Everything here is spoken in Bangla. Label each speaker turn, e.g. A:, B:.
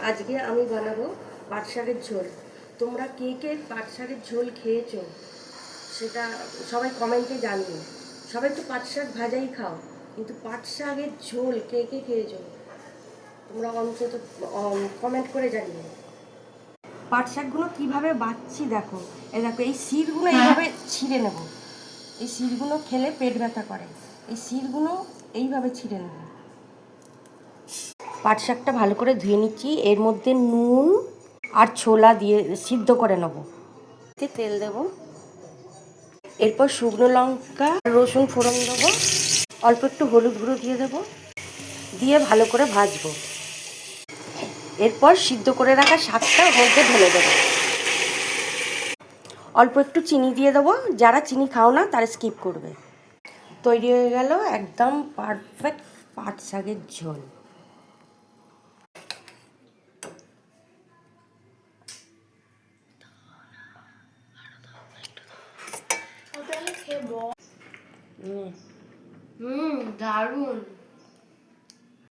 A: আজকে আমি বানাবো পাট শাকের ঝোল। তোমরা কে কে পাট শাকের ঝোল খেয়েছো সেটা সবাই কমেন্টে জানিও। সবাই তো পাট শাক ভাজাই খাও, কিন্তু পাট শাকের ঝোল কে কে খেয়েছো তোমরা অন্তত কমেন্ট করে জানিও। পাট শাকগুলো কীভাবে বাচ্ছি দেখো, দেখো এই শিরগুলো এইভাবে ছিঁড়ে নেব। এই শিরগুলো খেলে পেট ব্যথা করে, এই শিরগুলো এইভাবে ছিঁড়ে নেব। পাট শাকটা ভালো করে ধুয়ে নিচ্ছি, এর মধ্যে নুন আর ছোলা দিয়ে সিদ্ধ করে নেব। তেল দেব, এরপর শুকনো লঙ্কা রসুন ফোড়ন দেবো, অল্প একটু হলুদ গুঁড়ো দিয়ে দেবো, দিয়ে ভালো করে ভাজবো। এরপর সিদ্ধ করে রাখা শাকটা ওর মধ্যে ঢেলে দেবো। অল্প একটু চিনি দিয়ে দেবো, যারা চিনি খাও না তারা স্কিপ করবে। তৈরি হয়ে গেল একদম পারফেক্ট পাট শাকের ঝোল। দারুণ।